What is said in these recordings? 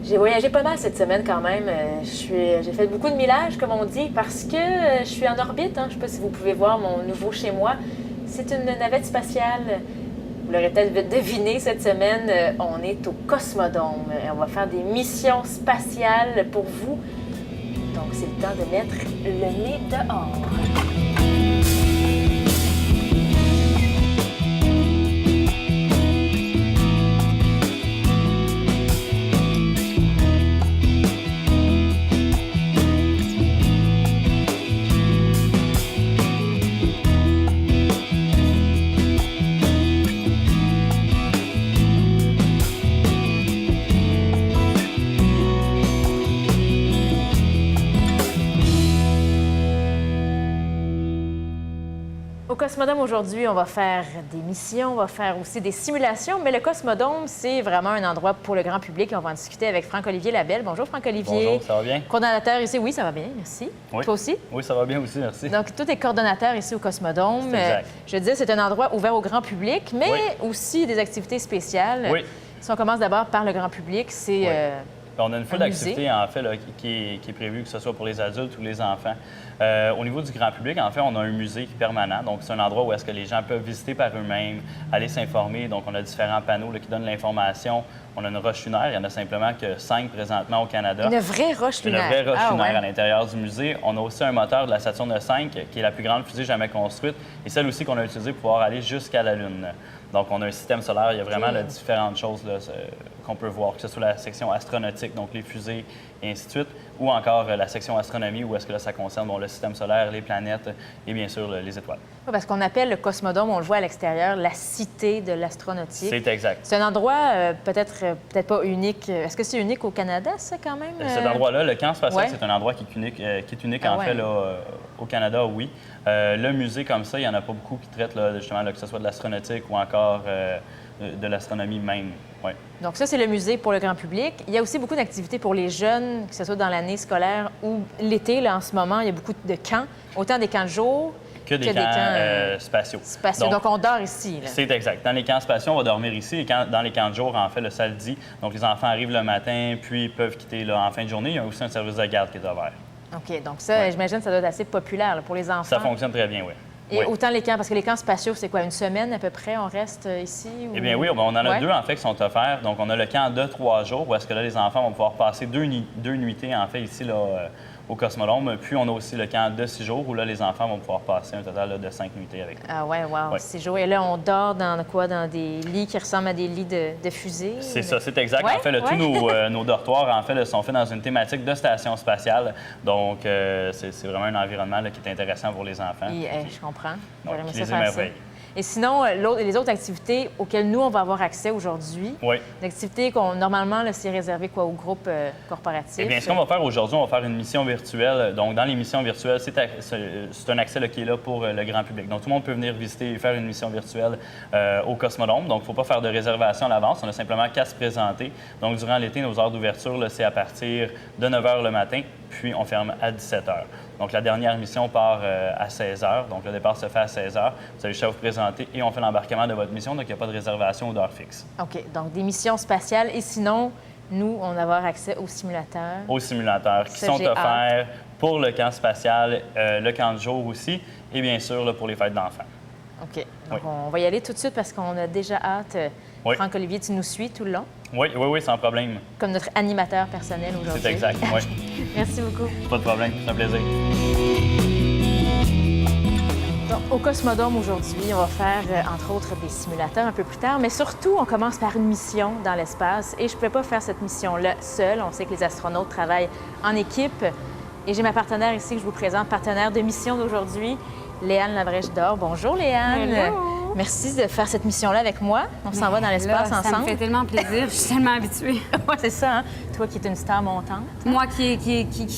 J'ai voyagé pas mal cette semaine quand même. J'ai fait beaucoup de millage, comme on dit, parce que je suis en orbite. Je ne sais pas si vous pouvez voir mon nouveau chez moi. C'est une navette spatiale. Vous l'aurez peut-être deviné cette semaine, on est au Cosmodome. On va faire des missions spatiales pour vous. Donc, c'est le temps de mettre le nez dehors. Au Cosmodome, aujourd'hui, on va faire des missions, on va faire aussi des simulations, mais le Cosmodome, c'est vraiment un endroit pour le grand public. On va en discuter avec Franck-Olivier Labelle. Bonjour, Franck-Olivier. Bonjour, ça va bien? Coordonnateur ici. Oui, ça va bien, merci. Oui. Toi aussi? Oui, ça va bien aussi, merci. Donc, tout est coordonnateur ici au Cosmodome. Exact. Je veux dire, c'est un endroit ouvert au grand public, mais aussi des activités spéciales. Oui. Si on commence d'abord par le grand public, c'est... On a une foule d'activités, en fait, là, qui est prévue, que ce soit pour les adultes ou les enfants. Au niveau du grand public, en fait, on a un musée permanent. Donc, c'est un endroit où est-ce que les gens peuvent visiter par eux-mêmes, aller s'informer. Donc, on a différents panneaux là, qui donnent l'information. On a une roche lunaire. Il y en a simplement que 5 présentement au Canada. Une vraie roche lunaire. Une vraie roche lunaire à l'intérieur du musée. On a aussi un moteur de la Saturne V, qui est la plus grande fusée jamais construite, et celle aussi qu'on a utilisée pour pouvoir aller jusqu'à la Lune. Donc, on a un système solaire. Il y a vraiment là, différentes choses là, qu'on peut voir, que ce soit la section astronautique, donc les fusées et ainsi de suite, ou encore la section astronomie, où est-ce que là, ça concerne le système solaire, les planètes et bien sûr les étoiles. Oui, parce qu'on appelle le Cosmodome, on le voit à l'extérieur, la cité de l'astronautique. C'est exact. C'est un endroit peut-être pas unique. Est-ce que c'est unique au Canada, ça, quand même? Cet endroit-là, le camp spatial, c'est un endroit qui est unique, en fait, là, au Canada, oui. Le musée comme ça, il n'y en a pas beaucoup qui traitent, là, justement, là, que ce soit de l'astronautique ou encore de l'astronomie même. Ouais. Donc ça, c'est le musée pour le grand public. Il y a aussi beaucoup d'activités pour les jeunes, que ce soit dans l'année scolaire ou l'été. Là, en ce moment, il y a beaucoup de camps, autant des camps de jour que des camps spatiaux. Donc, on dort ici. C'est exact. Dans les camps spatiaux, on va dormir ici. Dans les camps de jour, en fait, le samedi. Donc, les enfants arrivent le matin, puis peuvent quitter là, en fin de journée. Il y a aussi un service de garde qui est ouvert. OK. Donc ça, j'imagine que ça doit être assez populaire là, pour les enfants. Ça fonctionne très bien, oui. Et autant les camps, parce que les camps spatiaux, c'est quoi, une semaine à peu près, on reste ici? Ou... Eh bien oui, on en a deux, en fait, qui sont offerts. Donc, on a le camp de 3 jours, où est-ce que là, les enfants vont pouvoir passer deux nuitées, en fait, ici, là, au Cosmodome. Puis, on a aussi le camp de 6 jours, où là, les enfants vont pouvoir passer un total là, de 5 nuitées avec nous. Ah ouais, wow, 6 jours. Et là, on dort dans quoi? Dans des lits qui ressemblent à des lits de fusée? C'est ça, c'est exact. En fait, tous nos dortoirs, en fait, sont faits dans une thématique de station spatiale. Donc, c'est vraiment un environnement là, qui est intéressant pour les enfants. Je comprends. Donc, qui les émerveille. Et sinon, les autres activités auxquelles nous, on va avoir accès aujourd'hui, l'activité qu'on normalement, c'est réservé quoi, au groupe corporatif? Eh bien, ce qu'on va faire aujourd'hui, on va faire une mission virtuelle. Donc, dans les missions virtuelles, c'est un accès là, qui est là pour le grand public. Donc, tout le monde peut venir visiter et faire une mission virtuelle au Cosmodome. Donc, il ne faut pas faire de réservation à l'avance. On a simplement qu'à se présenter. Donc, durant l'été, nos heures d'ouverture, c'est à partir de 9 h le matin, puis on ferme à 17 h. Donc, la dernière mission part à 16 h. Donc, le départ se fait à 16 h. Vous allez juste à vous présenter et on fait l'embarquement de votre mission. Donc, il n'y a pas de réservation ou d'heure fixe. OK. Donc, des missions spatiales. Et sinon, nous, on va avoir accès aux simulateurs. Aux simulateurs qui sont offerts pour le camp spatial, le camp de jour aussi, et bien sûr, là, pour les fêtes d'enfants. OK. Donc, on va y aller tout de suite parce qu'on a déjà hâte. Franck-Olivier, tu nous suis tout le long? Oui, sans problème. Comme notre animateur personnel aujourd'hui. C'est exact, oui. Merci beaucoup. Pas de problème, c'est un plaisir. Donc, au Cosmodome, aujourd'hui, on va faire, entre autres, des simulateurs un peu plus tard, mais surtout, on commence par une mission dans l'espace. Et je ne pouvais pas faire cette mission-là seule. On sait que les astronautes travaillent en équipe. Et j'ai ma partenaire ici que je vous présente, partenaire de mission d'aujourd'hui, Léane Labrèche-Dor. Bonjour, Léane. Hello. Merci de faire cette mission-là avec moi. On s'en va dans l'espace ensemble. Ça me fait tellement plaisir. Je suis tellement habituée. Oui, c'est ça, hein? Toi qui es une star montante. Moi qui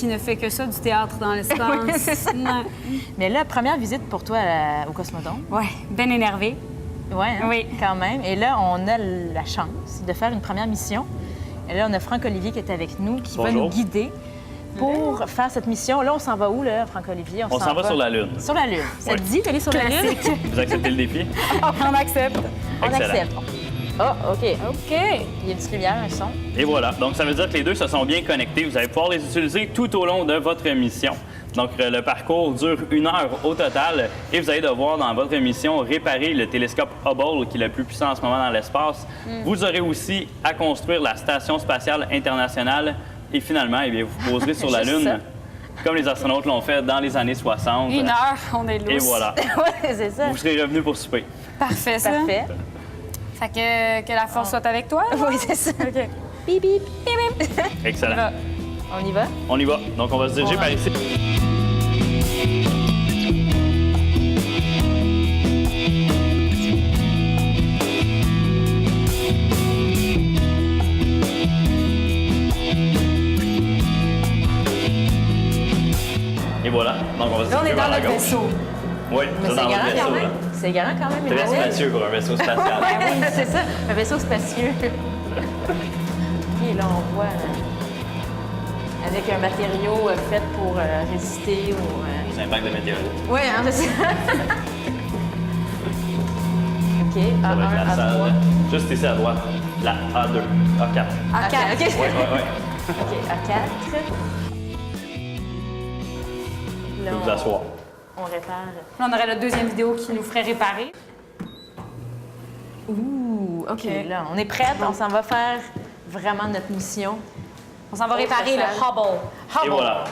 ne fais que ça, du théâtre dans l'espace. Mais là, première visite pour toi au Cosmodome. Oui, bien énervée. Oui, hein? Oui. Quand même. Et là, on a la chance de faire une première mission. Et là, on a Franck-Olivier qui est avec nous, qui va nous guider pour faire cette mission. Là, on s'en va où, là, Franck-Olivier? On s'en va sur la Lune. Sur la Lune. Ça te dit d'aller sur la Lune? Vous acceptez le défi? On accepte. On accepte. Ah, OK. OK. Il y a une petite lumière, un son. Et voilà. Donc, ça veut dire que les deux se sont bien connectés. Vous allez pouvoir les utiliser tout au long de votre mission. Donc, le parcours dure 1 heure au total et vous allez devoir, dans votre mission, réparer le télescope Hubble, qui est le plus puissant en ce moment dans l'espace. Vous aurez aussi à construire la Station spatiale internationale et finalement, eh bien, vous poserez sur la Juste Lune, ça. comme les astronautes l'ont fait dans les années 60. 1 heure, on est lousse. Et voilà. Ouais, c'est ça. Vous serez revenu pour souper. Parfait, ça. Parfait. Fait que la force soit avec toi. Oui, c'est ça. OK. Bip, bip. Excellent. On y va? On y va. Donc, on va se diriger On par va. ici. Et voilà. Donc, on va se Là, on diriger est vers dans la notre gauche. vaisseau. Oui, Mais ça c'est dans votre grand quand vaisseau, là. même. C'est grand quand même. une Très navette. spacieux pour un vaisseau spatial. Oui, c'est ça. Un vaisseau spacieux. Et là, on voit avec un matériau fait pour résister au... Les impacts de météorites. Oui, hein, c'est ça. OK, Ça va être la A1, salle. A3. Juste ici à droite. La A2, A4. À 4. OK, Oui, oui, oui. OK, A4. Là, Vous asseoir. on répare. Là, on aurait la deuxième vidéo qui nous ferait réparer. Ouh, OK, là, on est prête. On s'en va faire vraiment notre mission. On s'en va réparer le Hubble. Et voilà.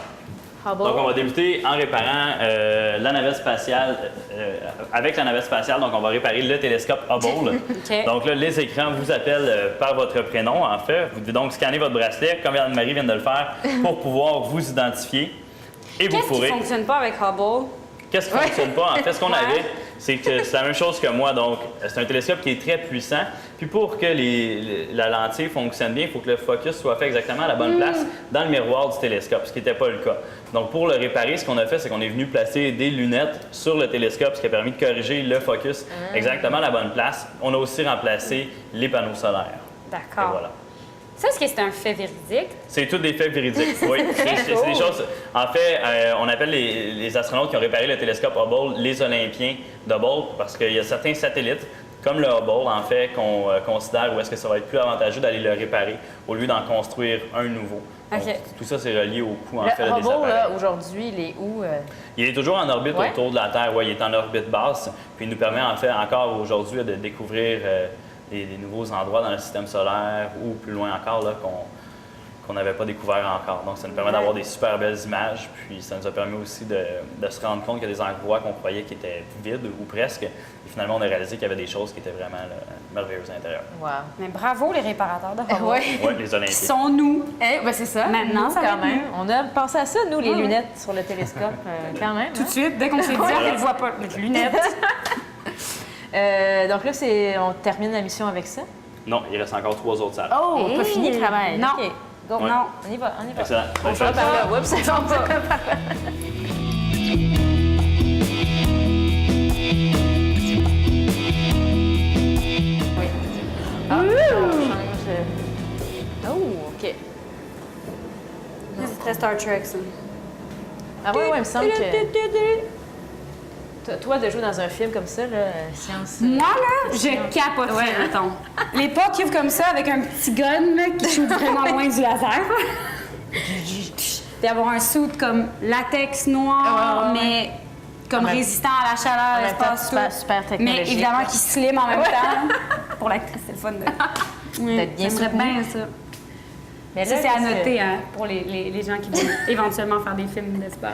Hubble. Donc, on va débuter en réparant la navette spatiale. Avec la navette spatiale, donc on va réparer le télescope Hubble. OK. Donc là, les écrans vous appellent par votre prénom, en fait. Vous devez donc scanner votre bracelet, comme Anne-Marie vient de le faire, pour pouvoir vous identifier. Et vous Qu'est-ce qui pourrez... fonctionne pas avec Hubble? Qu'est-ce qui ne fonctionne pas? En fait, ce qu'on Ouais. avait, c'est que c'est la même chose que moi. Donc, c'est un télescope qui est très puissant. Puis pour que la lentille fonctionne bien, il faut que le focus soit fait exactement à la bonne place dans le miroir du télescope, ce qui n'était pas le cas. Donc, pour le réparer, ce qu'on a fait, c'est qu'on est venu placer des lunettes sur le télescope, ce qui a permis de corriger le focus exactement à la bonne place. On a aussi remplacé les panneaux solaires. Et D'accord. voilà. Ça, est-ce que c'est un fait véridique? C'est tous des faits véridiques, oui. C'est des choses... En fait, on appelle les astronautes qui ont réparé le télescope Hubble les Olympiens d'Hubble parce qu'il y a certains satellites, comme le Hubble, en fait, qu'on considère où est-ce que ça va être plus avantageux d'aller le réparer au lieu d'en construire un nouveau. Donc, OK. tout ça, c'est relié au coût, en Le fait, des Hubble, appareils. là, aujourd'hui, il est où? Il est toujours en orbite Ouais. autour de la Terre. Oui, il est en orbite basse. Puis il nous permet, en fait, encore aujourd'hui, de découvrir des nouveaux endroits dans le système solaire ou plus loin encore, là, qu'on n'avait pas découvert encore. Donc, ça nous permet d'avoir des super belles images. Puis, ça nous a permis aussi de se rendre compte qu'il y a des endroits qu'on croyait qui étaient vides ou presque. Et finalement, on a réalisé qu'il y avait des choses qui étaient vraiment là, merveilleuses à l'intérieur. Wow. Mais bravo, les réparateurs de Hubble. Oui. Oui, les Qui Olympiens. sont nous. Ben, c'est ça. Maintenant, Nous, ça va quand être même. On a pensé à ça, nous, les Ouais, lunettes sur le télescope, quand même. Tout de suite, dès qu'on s'est dit, on ne le voit pas. Les lunettes. Donc là, on termine la mission avec ça. Non, il reste encore 3 autres salles. Oh, Hey! pas fini le travail. Non. OK. Go. Ouais. Non. On y va, on y va. Excellent. On Bonne va chance. par là. Oups, ça tombe pas. Oui. Ah, on change. Oh, OK. C'est très Star Trek, ça. Ah oui, il me semble que... Toi, de jouer dans un film comme ça, là, science... Moi, là, je capoterais, mettons. Les pas qui ouvrent comme ça avec un petit gun là, qui shoot vraiment loin du laser. Puis avoir un suit comme latex noir, Ouais. mais comme En même- résistant à la chaleur, en même temps, l'espace, super, tout. super Mais technologique. évidemment qui slim en même temps. Pour l'actrice, c'est le fun de... D'être bien J'aimerais soutenu. bien ça. Mais Ça, là, c'est à qu'est-ce que- noter hein, pour les gens qui vont éventuellement faire des films d'espace.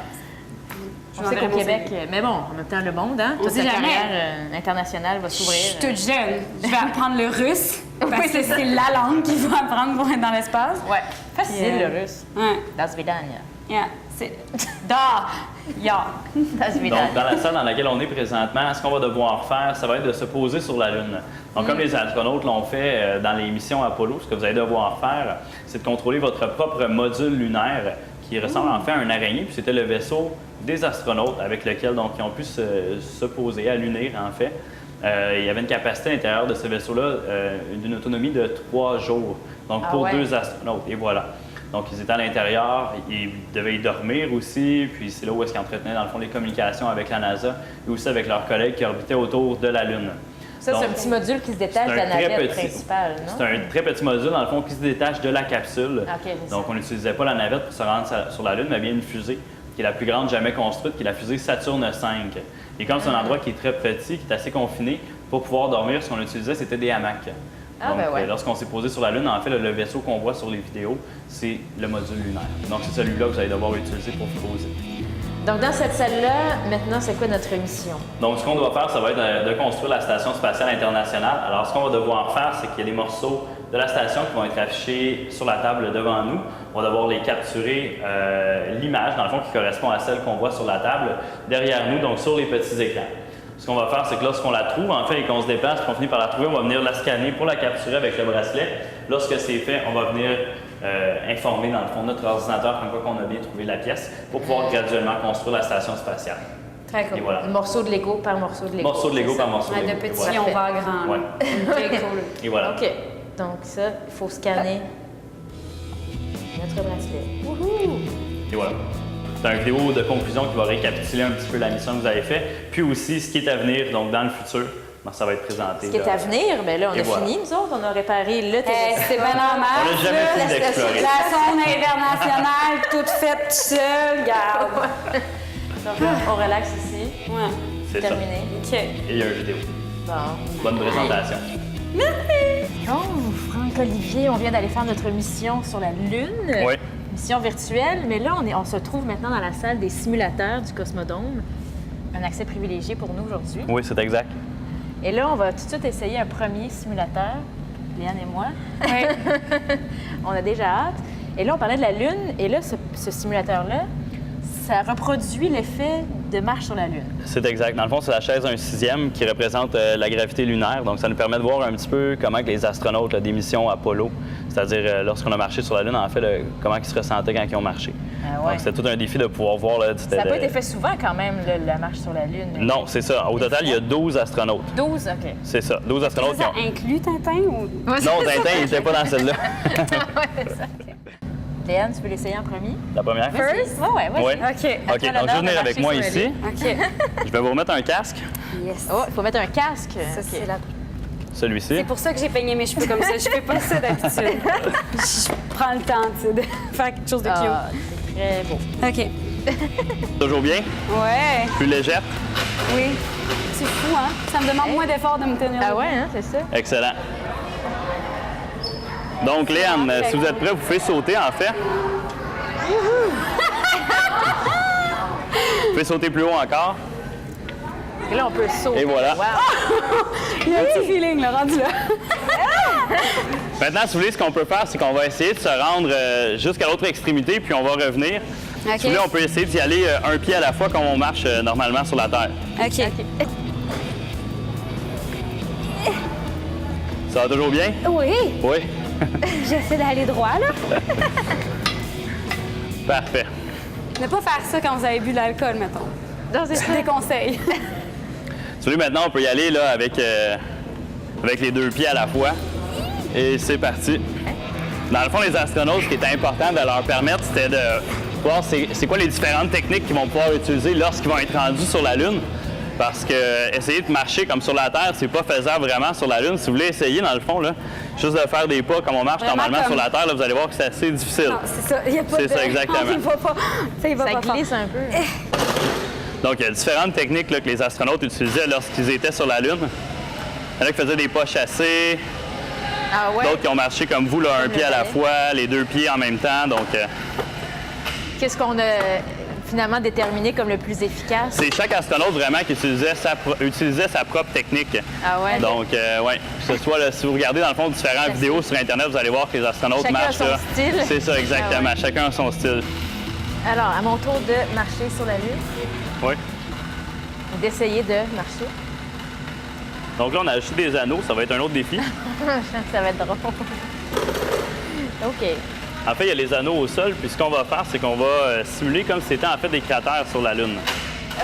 On sait qu'au Québec, mais bon, en même temps, le monde, hein, On toute sait la jamais. carrière internationale va Je s'ouvrir. suis toute jeune. Je vais apprendre le russe. Parce Oui, que c'est ça. c'est la langue qu'il faut apprendre pour être dans l'espace. Ouais, facile, Yeah. le russe. Ouais. Das Vidania. Yeah. C'est... Da! Ya! Das Donc, Vidania. dans la salle dans laquelle on est présentement, ce qu'on va devoir faire, ça va être de se poser sur la Lune. Donc, comme les astronautes l'ont fait dans les missions Apollo, ce que vous allez devoir faire, c'est de contrôler votre propre module lunaire qui ressemble en fait à un araignée. Puis c'était le vaisseau des astronautes avec lequel donc, ils ont pu se poser à l'unir, en fait. Il y avait une capacité à l'intérieur de ce vaisseau-là d'une autonomie de 3 jours. Donc, Ah pour ouais. 2 astronautes. Et voilà. Donc, ils étaient à l'intérieur, ils devaient y dormir aussi, puis c'est là où est-ce qu'ils entretenaient, dans le fond, les communications avec la NASA et aussi avec leurs collègues qui orbitaient autour de la Lune. Ça, Donc, c'est un petit module qui se détache de c'est la un très navette petit- principale, non? C'est un très petit module, dans le fond, qui se détache de la capsule. OK, c'est Donc, ça. on n'utilisait pas la navette pour se rendre sur la Lune, mais bien une fusée qui est la plus grande jamais construite, qui est la fusée Saturne V. Et comme c'est un endroit qui est très petit, qui est assez confiné, pour pouvoir dormir, ce qu'on utilisait, c'était des hamacs. Ah, Donc, ben ouais. lorsqu'on s'est posé sur la Lune, en fait, le vaisseau qu'on voit sur les vidéos, c'est le module lunaire. Donc, c'est celui-là que vous allez devoir utiliser pour vous poser. Donc, dans cette salle-là, maintenant, c'est quoi notre mission? Donc, ce qu'on doit faire, ça va être de construire la Station spatiale internationale. Alors, ce qu'on va devoir faire, c'est qu'il y a des morceaux de la station qui vont être affichés sur la table devant nous. On va devoir les capturer, l'image, dans le fond, qui correspond à celle qu'on voit sur la table derrière nous, donc sur les petits écrans. Ce qu'on va faire, c'est que lorsqu'on la trouve, en fait, et qu'on se déplace, qu'on finit par la trouver, on va venir la scanner pour la capturer avec le bracelet. Lorsque c'est fait, on va venir informer, dans le fond, notre ordinateur comme quoi qu'on a bien trouvé la pièce pour pouvoir graduellement construire la station spatiale. Très cool. Et voilà. Morceau de Lego par morceau de Lego. Morceau de Lego c'est par ça? morceau de Ouais, Lego. de Et petit, voilà. on va à grand. Ouais. Très cool. Et voilà. OK. Donc, ça, il faut scanner notre bracelet. Wouhou! Et voilà. C'est une vidéo de conclusion qui va récapituler un petit peu la mission que vous avez faite, puis aussi ce qui est à venir, donc dans le futur, ben, ça va être présenté. Ce qui est à venir, mais là, on Et a voilà. fini, nous autres. On a réparé le télescope. C'est bien normal. On n'a jamais là, fini d'explorer. La sonde internationale, toute faite tout seul, regarde. Donc, on relaxe ici. Ouais. C'est ça. Terminé. OK. Et il y a une vidéo. Bon. Bonne présentation. Oh, Franck-Olivier, on vient d'aller faire notre mission sur la Lune. Oui. Mission virtuelle, mais là, on se trouve maintenant dans la salle des simulateurs du Cosmodome. Un accès privilégié pour nous aujourd'hui. Oui, c'est exact. Et là, on va tout de suite essayer un premier simulateur, Léane et moi. Ouais. On a déjà hâte. Et là, on parlait de la Lune, et là, ce simulateur-là, ça reproduit l'effet de marche sur la Lune. C'est exact. Dans le fond, c'est la chaise 1/6 qui représente la gravité lunaire. Donc, ça nous permet de voir un petit peu comment que les astronautes des missions Apollo, c'est-à-dire lorsqu'on a marché sur la Lune, en fait, comment ils se ressentaient quand ils ont marché. Ah ouais. Donc, c'était tout un défi de pouvoir voir. Là, Ça n'a pas été fait souvent quand même, la marche sur la Lune. mais- Non, c'est ça. Au total, il y a 12 astronautes. 12, OK. C'est ça. 12 astronautes qui Ça ont... inclut Tintin ou... Non, Tintin, il n'était pas dans celle-là. Ouais, c'est ça. OK. Léane, tu veux l'essayer en premier? La première? First? Ouais, vas-y. Oui. OK. OK, Après, donc je vais l'honneur de venir avec marcher moi sur la ici. Lune. OK. Je vais vous remettre un casque, Yes. Oh, il faut mettre un casque. Ça, OK. c'est la... celui-ci. C'est pour ça que j'ai peigné mes cheveux comme ça. Je fais pas ça d'habitude. Je prends le temps, tu sais, de faire quelque chose de cute. Ah, c'est très beau. OK. Toujours bien? Ouais. Plus légère? Oui. C'est fou, hein? Ça me demande moins d'efforts de me tenir. Ah ouais, hein, c'est ça? Excellent. Donc, Léane, si vous êtes prêts, vous pouvez sauter, en fait. Vous pouvez sauter plus haut encore. Et là, on peut sauter. Et voilà. Wow. Il y a un petit feeling, là, rendu là. Maintenant, si vous voulez, ce qu'on peut faire, c'est qu'on va essayer de se rendre jusqu'à l'autre extrémité, puis on va revenir. OK. Si vous voulez, on peut essayer d'y aller un pied à la fois comme on marche normalement sur la Terre. OK. Ça va toujours bien? Oui. Oui? J'essaie d'aller droit, là. Parfait. Ne pas faire ça quand vous avez bu de l'alcool, mettons. Non, c'est Je ça. déconseille. Si vous voulez, maintenant, on peut y aller là, avec les deux pieds à la fois. Et c'est parti. Dans le fond, les astronautes, ce qui était important de leur permettre, c'était de voir c'est quoi les différentes techniques qu'ils vont pouvoir utiliser lorsqu'ils vont être rendus sur la Lune. Parce que essayer de marcher comme sur la Terre, c'est pas faisable vraiment sur la Lune. Si vous voulez essayer, dans le fond, là, juste de faire des pas comme on marche Vraiment normalement comme- sur la Terre, là, vous allez voir que c'est assez difficile. Non, c'est ça. Il y a pas C'est de... ça, exactement. Il va pas... Ça, il va Ça pas glisse un peu. Donc, il y a différentes techniques là, que les astronautes utilisaient lorsqu'ils étaient sur la Lune. Il y en a qui faisaient des pas chassés, Ah ouais? d'autres qui ont marché comme vous, là, un Comme pied le à la balai. fois, les deux pieds en même temps. Donc, Qu'est-ce qu'on a finalement déterminé comme le plus efficace? c'est chaque astronaute vraiment qui utilisait sa propre technique. Ah ouais? Donc, oui, que ce soit, là, si vous regardez dans le fond différentes vidéos sur Internet, vous allez voir que les astronautes Chacun a marchent. son là. style. C'est ça, exactement. Ah ouais. Chacun a son style. Alors, à mon tour de marcher sur la Lune, Oui. d'essayer de marcher. Donc là, on a ajouté des anneaux. Ça va être un autre défi. Ça va être drôle. OK. En fait, il y a les anneaux au sol. Puis ce qu'on va faire, c'est qu'on va simuler comme si c'était en fait des cratères sur la Lune. Oh!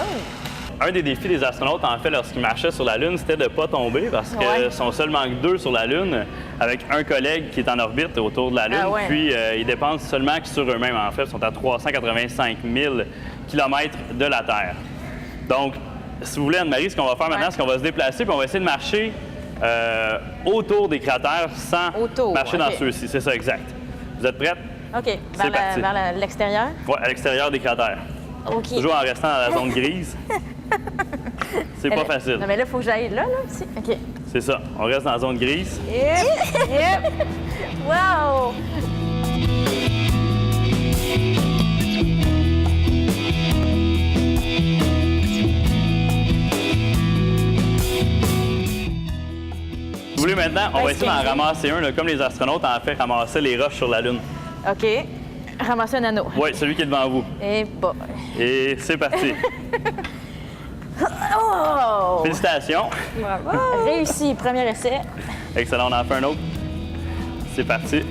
Un des défis des astronautes, en fait, lorsqu'ils marchaient sur la Lune, c'était de ne pas tomber parce que Ouais. sont seulement que 2 sur la Lune, avec un collègue qui est en orbite autour de la Lune. Ah ouais. Puis, ils dépendent seulement que sur eux-mêmes, en fait. Ils sont à 385 000 km de la Terre. Donc, si vous voulez, Anne-Marie, ce qu'on va faire maintenant, Ouais. c'est qu'on va se déplacer puis on va essayer de marcher autour des cratères sans Autour, marcher dans OK. ceux-ci. C'est ça, exact. Vous êtes prêtes? OK. C'est parti. Vers l'extérieur? Oui, à l'extérieur des cratères. OK. Toujours en restant dans la zone grise. C'est pas facile. Non, mais là, il faut que j'aille là, aussi. OK. C'est ça. On reste dans la zone grise. Yep! Wow! Si vous voulez maintenant, on va essayer d'en ramasser un, là, comme les astronautes en fait ramasser les roches sur la Lune. OK. Ramasser un anneau. Oui, celui qui est devant vous. Et bon. Et c'est parti. Oh! Félicitations. Réussi, premier essai. Excellent, on en fait un autre. C'est parti.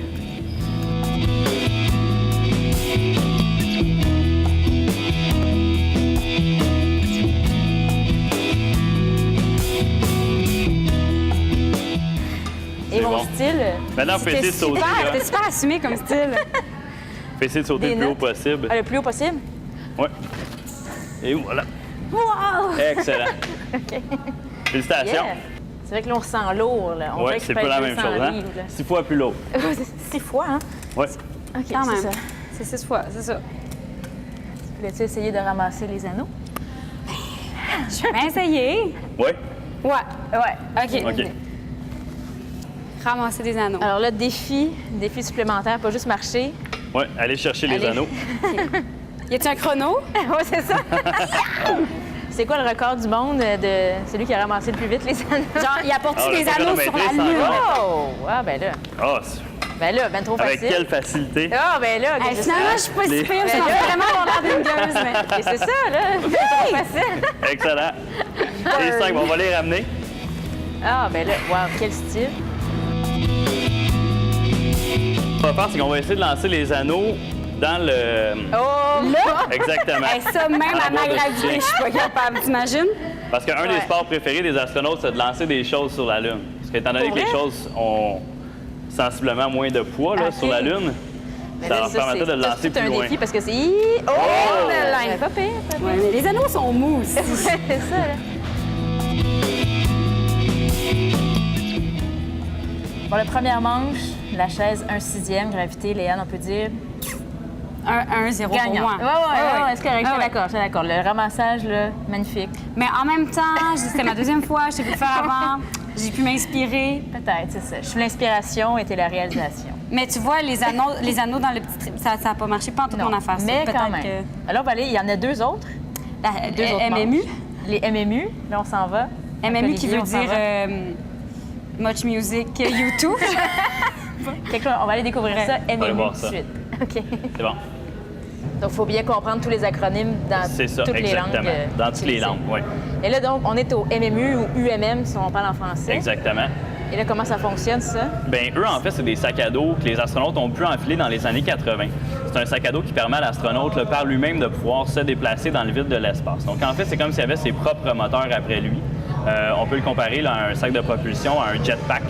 Et mon bon. style. Maintenant, vous pouvez essayer de sauter. Super, là. t'es super assumé comme style. Vous pouvez essayer de sauter Des le plus haut notes. possible. Le plus haut possible. Oui. Et voilà. Wow! Excellent. OK. Félicitations. Yeah. C'est vrai que là, on sent lourd. Là. On Oui, dirait que c'est je pas pèse la même 200 chose, hein? livres, là. 6 fois plus lourd. 6 fois, hein? Oui. OK, Quand c'est même. ça. C'est 6 fois, c'est ça. Voulais-tu essayer de ramasser les anneaux? Je vais bien essayer. Oui. Ouais. OK. OK. Ramasser des anneaux. Alors là, défi supplémentaire, pas juste marcher. Oui, allez chercher les Allez. anneaux. Y a-tu un chrono? Oui, c'est ça. C'est quoi le record du monde de celui qui a ramassé le plus vite les anneaux? Genre, y apporte-tu Ah, des le anneaux sur la chronomètre, lune? ça Oh! Ah, ben là. Ah, Ben trop avec facile. quelle facilité. Ah, ben là. Hey, finalement, je suis pas si Les- pire, je suis vraiment mon l'air d'une gueuse, mais... Et c'est ça, là. C'est trop facile. Excellent. Les 5, on va les ramener. Ah, ben là. Wow, quel style. Ce qu'on va faire, c'est qu'on va essayer de lancer les anneaux dans le... Oh! Là? Exactement. Hey, ça, même à ma bord de gravité, sujet. je suis pas capable, t'imagines? Parce qu'un des Ouais. sports préférés des astronautes, c'est de lancer des choses sur la Lune. Parce qu'étant donné Pour que les vrai? choses ont sensiblement moins de poids là, Ok. sur la Lune, Mais ça là, leur permettait de le c'est lancer tout plus un loin. défi parce que c'est... Oh! Oh! Ouais, pas pire, pas pire. Ouais, mais les anneaux sont mous aussi. C'est ça, là. Pour la première manche, la chaise 1/6e, gravité, Léane, on peut dire Un 0 pour gagnant. moi. Ouais, c'est correct, Ah ouais. je suis d'accord. Le ramassage, là, magnifique. Mais en même temps, c'était ma deuxième fois, je t'ai pu le faire avant, j'ai pu m'inspirer. Peut-être, c'est ça. Je suis l'inspiration et t'es la réalisation. Mais tu vois, les anneaux dans le petit... Ça n'a pas marché, pas en toute mon affaire. ça. mais Peut-être quand même. Alors, on va aller, il y en a deux autres. Deux autres MMU. manches. Les MMU, là, on s'en va. MMU qui Olivier, veut on s'en dire va. Much Music YouTube. On va aller découvrir ça, aller MMU, voir tout de ça. suite. OK. C'est bon. Donc, il faut bien comprendre tous les acronymes dans C'est ça, toutes les langues. exactement. Dans toutes les utilisées. langues, oui. Et là, donc, on est au MMU ou UMM, si on parle en français. Exactement. Et là, comment ça fonctionne, ça? Bien, eux, en fait, c'est des sacs à dos que les astronautes ont pu enfiler dans les années 80. C'est un sac à dos qui permet à l'astronaute, là, par lui-même, de pouvoir se déplacer dans le vide de l'espace. Donc, en fait, c'est comme s'il avait ses propres moteurs après lui. On peut le comparer là, à un sac de propulsion, à un jetpack,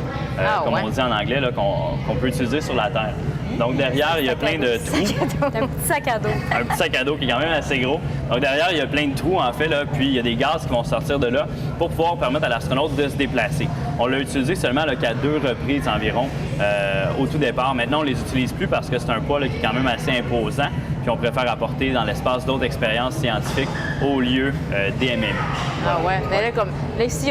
comme ouais. on dit en anglais, là, qu'on peut utiliser sur la Terre. Donc, derrière, il y a plein de trous. Un petit sac à dos. Un petit sac à dos qui est quand même assez gros. Donc derrière, il y a plein de trous en fait, là, puis il y a des gaz qui vont sortir de là pour pouvoir permettre à l'astronaute de se déplacer. On l'a utilisé seulement là, qu'à 2 reprises environ au tout départ. Maintenant, on les utilise plus parce que c'est un poids là, qui est quand même assez imposant, puis on préfère apporter dans l'espace d'autres expériences scientifiques au lieu des MMU. Ah ouais. Mais là, là ici,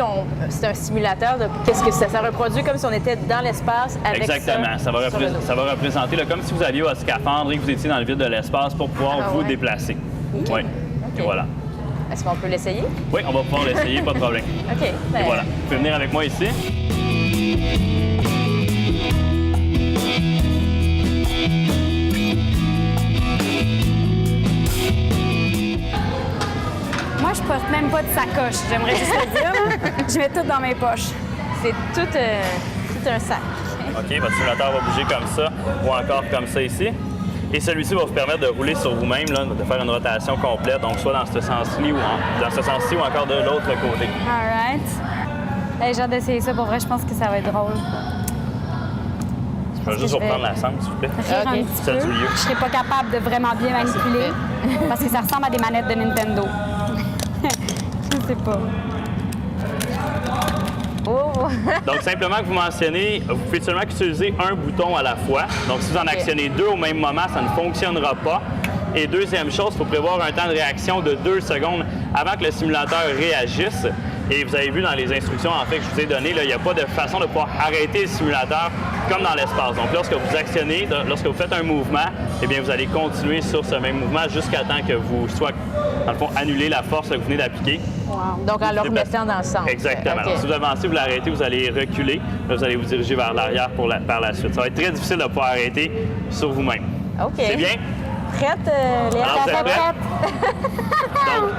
c'est un simulateur de qu'est-ce que ça reproduit comme si on était dans l'espace avec Exactement. Ça va, sur le dos. ça va représenter là, comme si vous aviez votre scaphandre et que vous étiez dans le vide de l'espace pour pouvoir Ah vous ouais. déplacer. OK. Oui. OK. Et voilà. Est-ce qu'on peut l'essayer? Oui, on va pouvoir l'essayer, pas de problème. OK. Ben, Et voilà. Vous pouvez venir avec moi ici. Moi, je porte même pas de sacoche, j'aimerais juste le dire. là. Je mets tout dans mes poches. C'est tout un sac. OK, votre simulateur va bouger comme ça ou encore comme ça ici. Et celui-ci va vous permettre de rouler sur vous-même, là, de faire une rotation complète, donc soit dans ce sens-ci ou encore de l'autre côté. All right. Hey, j'ai hâte d'essayer ça. Pour vrai, je pense que ça va être drôle. Je vais juste que je vais- reprendre la sangle, s'il vous plaît. Rire un OK. petit Celle peu. du milieu. Je serais pas capable de vraiment bien manipuler parce que ça ressemble à des manettes de Nintendo. Je sais pas. Oh, oh, Donc, simplement que vous mentionnez, vous pouvez seulement utiliser un bouton à la fois. Donc, si vous en actionnez 2 au même moment, ça ne fonctionnera pas. Et deuxième chose, il faut prévoir un temps de réaction de 2 secondes avant que le simulateur réagisse. Et vous avez vu dans les instructions en fait que je vous ai données, il n'y a pas de façon de pouvoir arrêter le simulateur comme dans l'espace. Donc, lorsque vous actionnez, lorsque vous faites un mouvement, eh bien, vous allez continuer sur ce même mouvement jusqu'à temps que vous soit, dans le fond, annuler la force que vous venez d'appliquer. Donc, en le remettant dans le centre. Exactement. OK. Alors, si vous avancez, vous l'arrêtez, vous allez reculer. Là, vous allez vous diriger vers l'arrière par la suite. Ça va être très difficile de pouvoir arrêter sur vous-même. OK. C'est bien? Prête, Léa? Alors, vous êtes prête? Donc,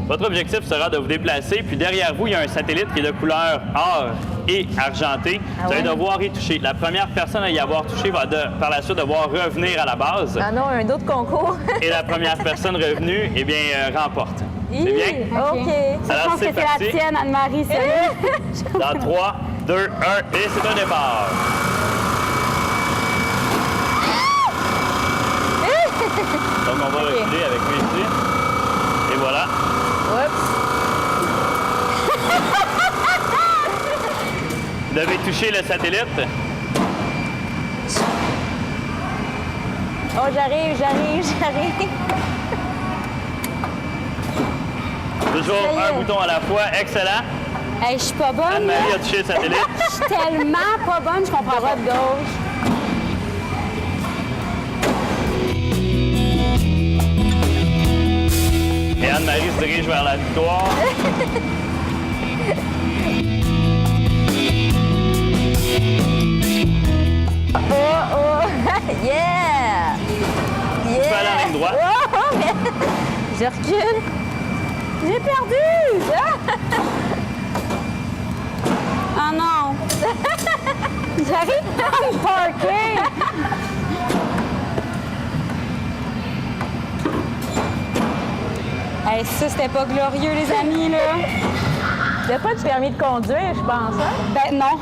votre objectif sera de vous déplacer, puis derrière vous, il y a un satellite qui est de couleur or et argenté. Vous allez devoir y toucher. La première personne à y avoir touché va par la suite devoir revenir à la base. Ah non, un autre concours. Et la première personne revenue, eh bien, remporte. C'est bien? OK. Je Alors, pense que c'est c'est parti. la tienne, Anne-Marie, celle-là. Dans 3, 2, 1, et c'est un départ. Donc, on va reculer avec lui ici. Et voilà. Oups. Vous devez toucher le satellite. Oh, j'arrive. Toujours Ça y est. un bouton à la fois. Excellent. Hey, je suis pas bonne, là. Anne-Marie a touché le satellite. Je suis tellement pas bonne, je comprends pas. Droite, gauche. Et Anne-Marie se dirige vers la victoire. Oh! Yeah! Tu peux aller en ligne droite. Oh, mais... Je recule. J'ai perdu! Ah non! J'arrive pas à me parker! Hey, ça, c'était pas glorieux, les amis, là. T'as pas de permis de conduire, je pense, hein? Ben non.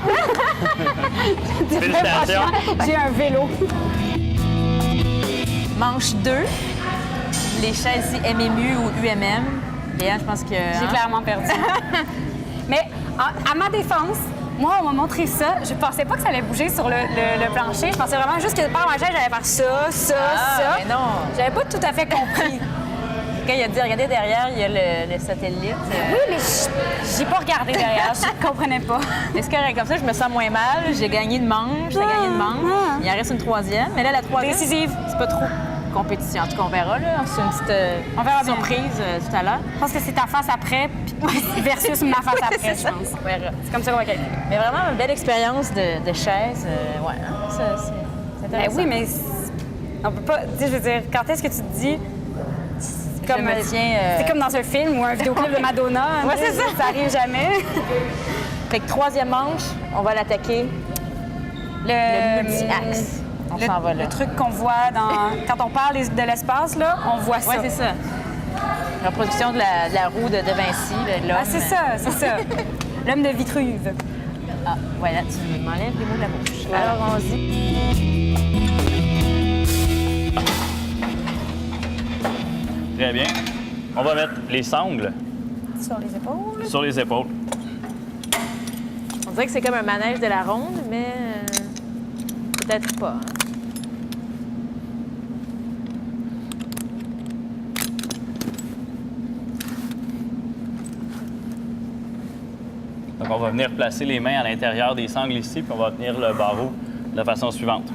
Félicitations. Franchement, j'ai un vélo. Manche 2. Les chaises MMU ou UMM. Léa, je pense que... J'ai clairement perdu. Mais à ma défense, moi, on m'a montré ça. Je pensais pas que ça allait bouger sur le plancher. Je pensais vraiment juste que par ma chaise, j'allais faire ça, ça. mais non. J'avais pas tout à fait compris. Quand il a dit, regardez derrière, il y a le satellite. Oui, mais j'ai pas regardé derrière. Je comprenais pas. Mais c'est correct, comme ça, je me sens moins mal. J'ai gagné une manche, j'ai gagné une manche. Il en reste une troisième. Mais là, la troisième, Décisive. c'est pas trop compétition. En tout cas, on verra, là. C'est une petite On verra bien. surprise tout à l'heure. Je pense que c'est ta face après versus ma face après, je pense. On verra. C'est comme ça qu'on va calculer. Mais vraiment, une belle expérience de chaise. Ouais, hein, ça, c'est Ben intéressant. oui, mais on peut pas. Tu sais, je veux dire, quand est-ce que tu te dis. Je me tiens, C'est comme dans un film ou un vidéoclip de Madonna. Ouais, c'est ça. Ça arrive jamais. Fait que troisième manche, on va l'attaquer. Le multi-axe. On s'en va là. Le truc qu'on voit quand on parle de l'espace, là, on voit ça. Oui, c'est ça. Reproduction de la roue de Vinci, de l'homme. Ah, c'est ça. L'homme de Vitruve. Ah, voilà, tu m'enlèves les mots de la bouche. Alors, on dit... Très bien. On va mettre les sangles Sur les épaules. sur les épaules. On dirait que c'est comme un manège de la ronde, mais peut-être pas. Hein. Donc, on va venir placer les mains à l'intérieur des sangles ici, puis on va tenir le barreau de la façon suivante.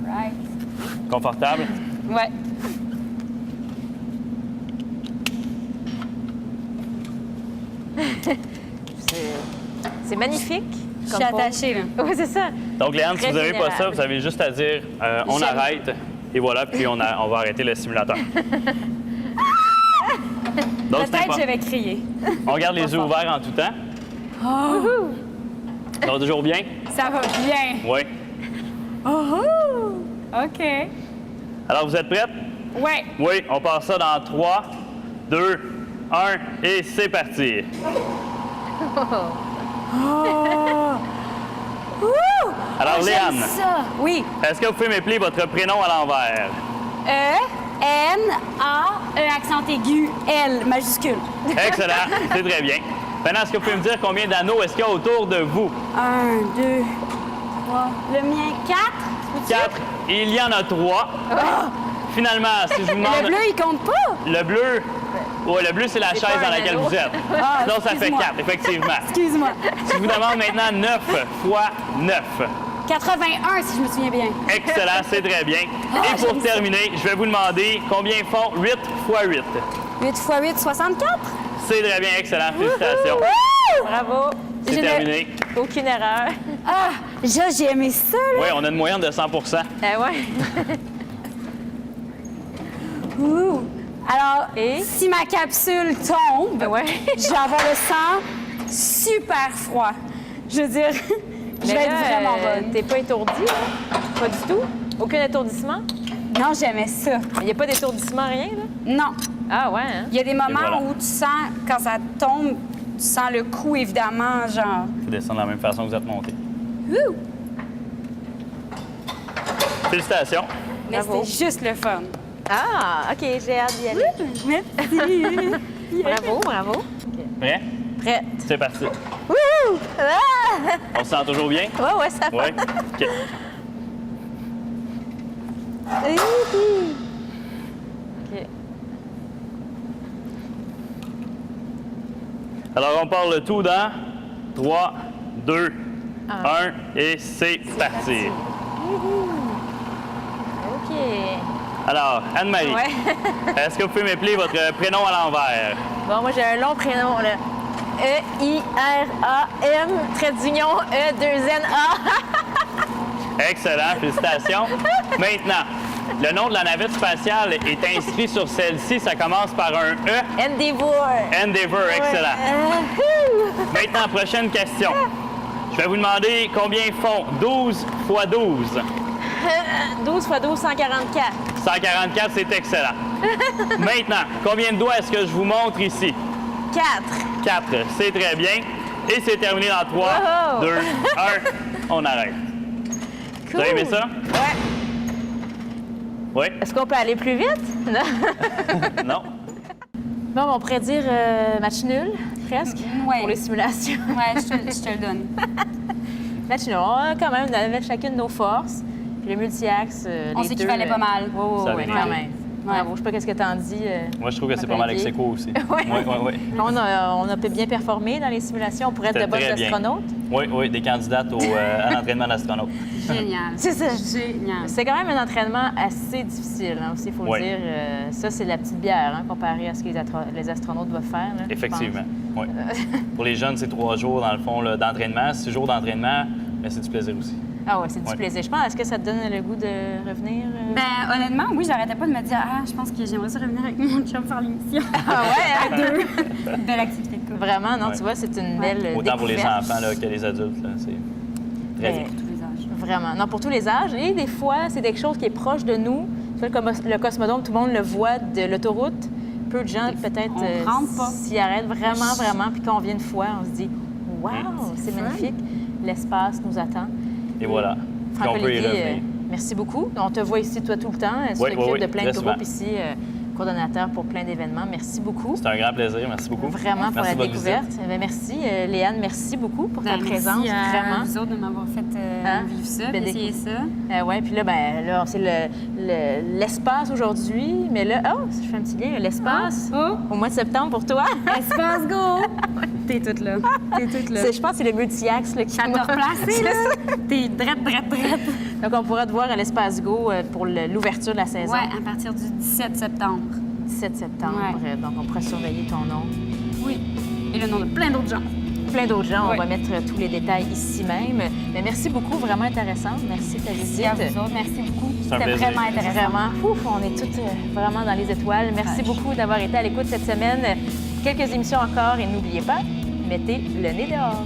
All right. Confortable? Ouais. C'est magnifique. Je suis attachée, là. Oui, c'est ça. Donc, Léane, si Très vous n'avez pas ça, vulnérable. vous avez juste à dire on J'aime. arrête, et voilà, puis on va arrêter le simulateur. Donc, c'est Peut-être pas- je vais crier. On garde les yeux ouverts en tout temps. Ça va toujours bien? Ça va bien. Oui. OK. Alors, vous êtes prêtes? Ouais. Oui, on passe ça dans 3, 2, 1, et c'est parti. Alors, Léane, J'aime ça. Oui. est-ce que vous pouvez m'appeler votre prénom à l'envers? N-A, accent aigu, L, majuscule. Excellent, c'est très bien. Maintenant, est-ce que vous pouvez me dire combien d'anneaux est-ce qu'il y a autour de vous? 1, 2, 3. Le mien, 4. 4. Il y en a 3. Finalement, si je vous demande... Le bleu, il compte pas. Le bleu... Oui, le bleu, c'est la chaise pas un dans laquelle anneau. vous êtes. Ah, Sinon, ça fait excuse-moi. 4, effectivement. Excuse-moi. Si je vous demande maintenant 9 fois 9. 81, si je me souviens bien. Excellent, c'est très bien. Et pour j'aime ça. terminer, je vais vous demander combien font 8 fois 8. 8 x 8, 64. C'est très bien, excellent. Félicitations. Bravo. C'est Je ne- terminé. Aucune erreur. Ah, j'ai aimé ça, là. Oui, on a une moyenne de 100 Ouais. Ouh. Alors, Et? si ma capsule tombe, Ouais. je vais avoir le sang super froid. Je veux dire, je Mais vais là, être vraiment bonne. T'es pas étourdie, hein? Pas du tout? Aucun étourdissement? Non, j'aimais ça. Il n'y a pas d'étourdissement, rien, là? Non. Ah ouais, hein? Il y a des moments voilà. où tu sens, quand ça tombe, tu sens le coup, évidemment, genre... Vous descendez de la même façon que vous êtes monté. Ouh! Félicitations. Mais Bravo. c'était juste le fun. Ah, OK, j'ai hâte d'y aller. Merci. Bravo, bravo. Prêt? Prête. C'est parti. Wouhou! Ah! On se sent toujours bien? Ouais, ça va. Oui. OK. OK. Alors, on parle le tout dans 3, 2, 1 et c'est parti. OK. Alors, Anne-Marie, Ouais. est-ce que vous pouvez m'appeler votre prénom à l'envers? Bon, moi, j'ai un long prénom, là. E-I-R-A-M, trait d'union, E-2-N-A. Excellent, félicitations. Maintenant, le nom de la navette spatiale est inscrit sur celle-ci. Ça commence par un E. Endeavour. Endeavour, excellent. Maintenant, prochaine question. Je vais vous demander combien font 12 fois 12. 12 x 12, 144. 144, c'est excellent. Maintenant, combien de doigts est-ce que je vous montre ici? 4. 4, c'est très bien. Et c'est terminé dans 3, Wow. 2, 1. On arrête. Cool. Vous avez aimé ça? Ouais. Oui? Est-ce qu'on peut aller plus vite? Non. Non? Bon, on pourrait dire match nul, presque, Ouais. pour les simulations. Ouais, je te le donne. Match nul. On a quand même, on avait chacune nos forces. Puis le multi-axe, On les s'équivalait deux, pas mal. Oui, Ça oui, avait quand été. même. Bravo. Je sais pas qu'est-ce que t'en dis. Moi, je trouve que c'est pas mal avec ses cours aussi. Ouais. Oui. On a bien performé dans les simulations. On pourrait être de C'était bonnes très bien. astronautes. Oui, des candidates à l'entraînement d'astronaute. Génial. C'est ça. Génial. C'est quand même un entraînement assez difficile, hein, aussi, il faut Oui. le dire. Ça, c'est la petite bière, hein, comparé à ce que les astronautes doivent faire. Là, je Effectivement, pense. oui. Pour les jeunes, c'est 3 jours, dans le fond, là, d'entraînement. 6 jours d'entraînement, mais c'est du plaisir aussi. Ah ouais, c'est du Ouais. plaisir. Je pense, est-ce que ça te donne le goût de revenir? Ben, honnêtement, oui, j'arrêtais pas de me dire, je pense que j'aimerais ça revenir avec mon chum faire l'émission. Ah ouais, hein? Belle activité de couple. Vraiment, non, Ouais. tu vois, c'est une belle Autant pour les découverte. enfants là, que les adultes. Là, c'est très Mais- bien. Tous les âges. Vraiment. Non, pour tous les âges. Et des fois, c'est quelque chose qui est proche de nous. Tu vois, comme le Cosmodome, tout le monde le voit de l'autoroute. Peu de gens, peut-être, On rentre pas. s'y arrêtent vraiment. Puis quand on vient une fois, on se dit « Wow, c'est fun. magnifique. L'espace nous attend. » Et voilà. Puis on peut y Franck-Olivier, revenir. merci beaucoup. On te voit ici, toi, tout le temps. Tu Oui, t'occupes oui, de plein très de souvent. groupes ici, coordonnateur pour plein d'événements. Merci beaucoup. C'est un grand plaisir. Merci beaucoup. Vraiment pour Merci la de votre découverte. visite. Eh bien, merci. Léane, merci beaucoup pour ta Ben, présence. merci à Vraiment. vous autres de m'avoir fait Hein? vivre ça, Ben, d'essayer ça. Oui, puis là, c'est l'espace aujourd'hui. Mais là, je fais un petit lien. L'espace Oh! au mois de septembre pour toi. Espace go! T'es toute là. T'es toute là. Je pense que c'est le multi-axe là, qui Ça t'a replacé, là? T'es drette. Donc, on pourra te voir à l'Espace Go pour l'ouverture de la saison. Ouais, à partir du 17 septembre. 17 septembre. Ouais. Donc, on pourra surveiller ton nom. Oui. Et le nom de plein d'autres gens. Plein d'autres gens. Ouais. On va mettre tous les détails ici même. Mais merci beaucoup, vraiment intéressant. Merci de ta visite. Merci à vous autres. Merci beaucoup. C'est un C'était plaisir. vraiment intéressant. Vraiment, on est toutes vraiment dans les étoiles. Merci beaucoup d'avoir été à l'écoute cette semaine. Quelques émissions encore et n'oubliez pas, mettez le nez dehors.